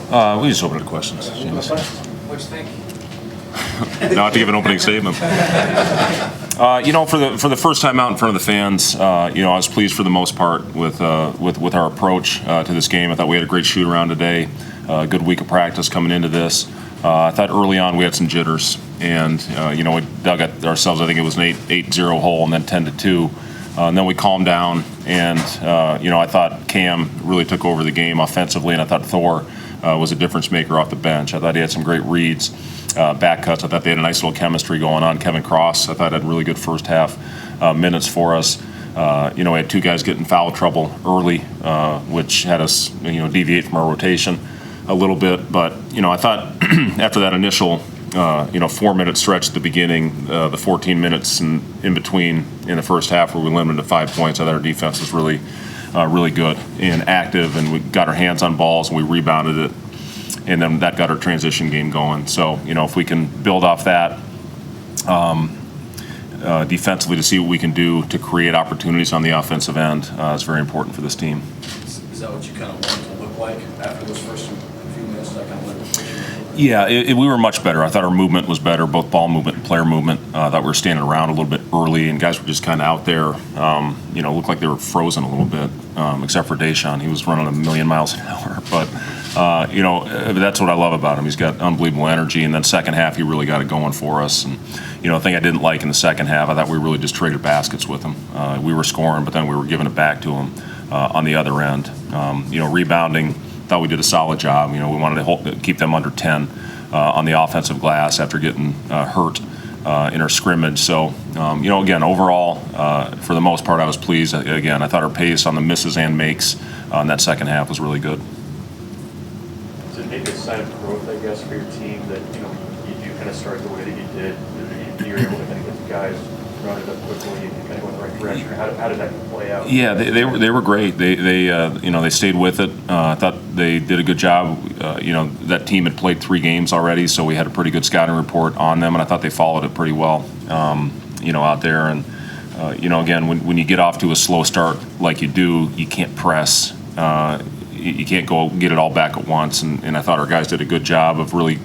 We just open it to questions. What do you think? Not to give an opening statement. For the first time out in front of the fans, I was pleased for the most part with our approach to this game. I thought we had a great shoot around today. A good week of practice coming into this. I thought early on we had some jitters, and we dug at ourselves. I think it was an 8-0 hole, and then 10-2. And then we calmed down, and I thought Cam really took over the game offensively, and I thought Thor was a difference maker off the bench. I thought he had some great reads, back cuts. I thought they had a nice little chemistry going on. Kevin Cross, I thought, had really good first half minutes for us. We had two guys get in foul trouble early, which had us deviate from our rotation a little bit. But I thought after that initial 4-minute stretch at the beginning, the 14 minutes in between in the first half where we limited to 5 points, I thought our defense was really good and active, and we got our hands on balls and we rebounded it, and then that got our transition game going. So if we can build off that defensively to see what we can do to create opportunities on the offensive end, is very important for this team. Is that what you kind of want it to look like after those first few minutes? Yeah, we were much better. I thought our movement was better, both ball movement and player movement. I thought we were standing around a little bit early, and guys were just kind of out there, looked like they were frozen a little bit, except for Deshaun. He was running a million miles an hour. But, that's what I love about him. He's got unbelievable energy, and then second half he really got it going for us. And, the thing I didn't like in the second half, I thought we really just traded baskets with him. We were scoring, but then we were giving it back to him on the other end. Rebounding, thought we did a solid job. We wanted to keep them under 10 on the offensive glass after getting hurt in our scrimmage. So, again, overall, for the most part, I was pleased. Again, I thought our pace on the misses and makes on that second half was really good. Does it make a sign of growth, I guess, for your team that you do kind of start the way that you did? You're able to kind of get the guys run it up quickly and kind of go in the right direction. How did that play out? Yeah, they were great. They stayed with it. I thought they did a good job. That team had played 3 games already, so we had a pretty good scouting report on them, and I thought they followed it pretty well. Out there, and again, when you get off to a slow start like you do, you can't press. You can't go get it all back at once, and I thought our guys did a good job of really.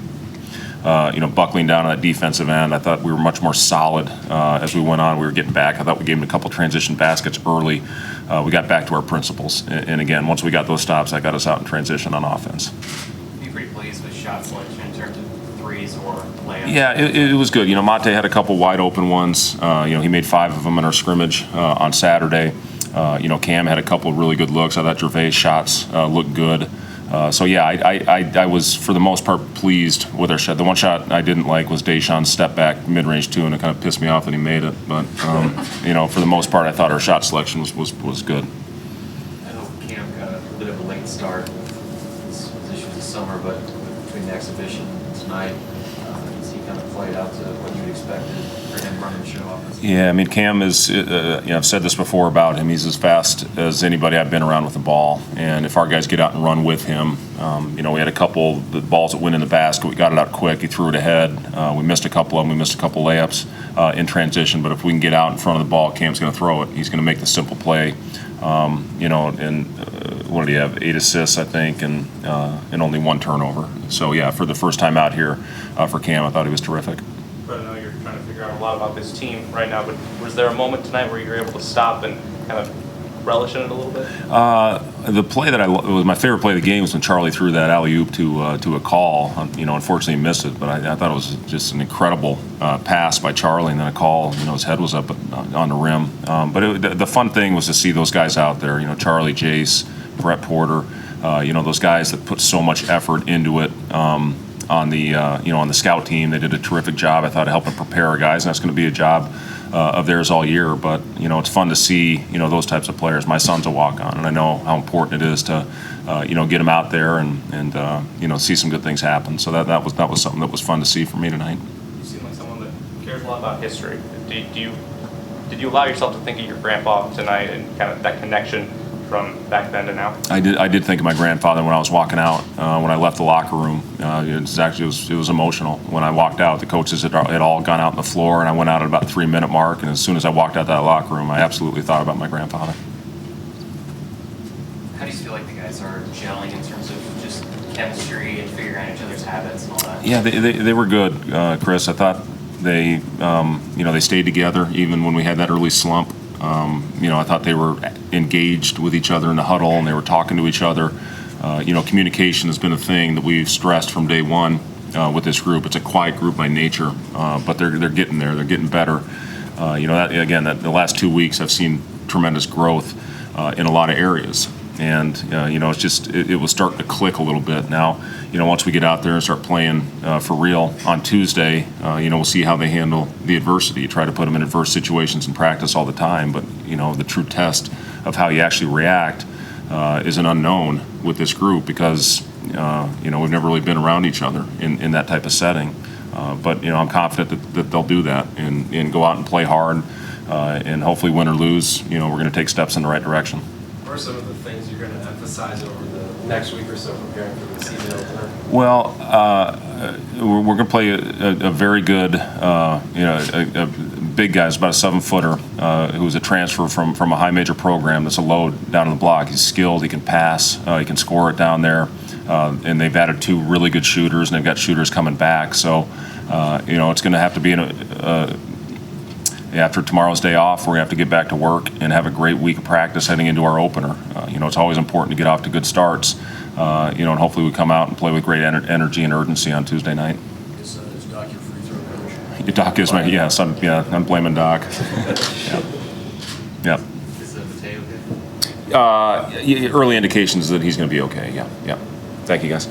Buckling down on that defensive end. I thought we were much more solid as we went on. We were getting back. I thought we gave them a couple transition baskets early. We got back to our principles. And again, once we got those stops, that got us out in transition on offense. Be pretty pleased with shot selection in terms of threes or layups. Yeah, it was good. Mate had a couple wide open ones. He made 5 of them in our scrimmage on Saturday. Cam had a couple of really good looks. I thought Gervais' shots looked good. I was, for the most part, pleased with our shot. The one shot I didn't like was Deshaun's step back mid-range 2, and it kind of pissed me off that he made it. But, for the most part, I thought our shot selection was good. I know Cam got a bit of a late start with his position this summer, but between the exhibition and tonight, he kind of played out to what you'd expected for him running the show offense. Yeah, Cam is, I've said this before about him, he's as fast as anybody I've been around with the ball. And if our guys get out and run with him, we had a couple the balls that went in the basket, we got it out quick, he threw it ahead. We missed a couple of them, we missed a couple layups in transition. But if we can get out in front of the ball, Cam's going to throw it. He's going to make the simple play. What did he have? 8 assists, I think, and only 1 turnover. So, yeah, for the first time out here for Cam, I thought he was terrific. But I know you're trying to figure out a lot about this team right now, but was there a moment tonight where you were able to stop and kind of relish in it a little bit? The play that was my favorite play of the game was when Charlie threw that alley-oop to a call. Unfortunately he missed it, but I thought it was just an incredible pass by Charlie, and then a call. His head was up on the rim. But the fun thing was to see those guys out there. Charlie, Jace, Brett Porter. Those guys that put so much effort into it. On the scout team, they did a terrific job. I thought helping prepare our guys, and that's going to be a job of theirs all year. But it's fun to see those types of players. My son's a walk-on, and I know how important it is to get him out there and see some good things happen. So that was something that was fun to see for me tonight. You seem like someone that cares a lot about history. Did you allow yourself to think of your grandpa tonight and kind of that connection from back then to now? I did think of my grandfather when I was walking out. When I left the locker room, it was emotional. When I walked out, the coaches had all gone out on the floor, and I went out at about the 3-minute mark. And as soon as I walked out that locker room, I absolutely thought about my grandfather. How do you feel like the guys are gelling in terms of just chemistry and figuring out each other's habits and all that? Yeah, they were good, Chris. I thought they, they stayed together even when we had that early slump. I thought they were engaged with each other in the huddle and they were talking to each other. Communication has been a thing that we've stressed from day one with this group. It's a quiet group by nature, but they're getting there. They're getting better. The last 2 weeks I've seen tremendous growth in a lot of areas. And, it was starting to click a little bit. Now, once we get out there and start playing for real on Tuesday, we'll see how they handle the adversity. You try to put them in adverse situations in practice all the time, but, the true test of how you actually react is an unknown with this group because, we've never really been around each other in that type of setting. But I'm confident that they'll do that and go out and play hard and hopefully win or lose, we're going to take steps in the right direction. What are some of the things you're going to emphasize over the next week or so preparing for the season opener? Well, we're going to play a very good, a big guy. He's about a 7-footer who's a transfer from a high major program. That's a load down in the block. He's skilled. He can pass. He can score it down there. And they've added 2 really good shooters, and they've got shooters coming back. So, it's going to have to be after tomorrow's day off, we're going to have to get back to work and have a great week of practice heading into our opener. It's always important to get off to good starts, and hopefully we come out and play with great energy and urgency on Tuesday night. Is Doc your free throw coach? Doc is my, yes, I'm blaming Doc. Yep. Is the potato good? Early indications that he's going to be okay, yeah. Thank you, guys.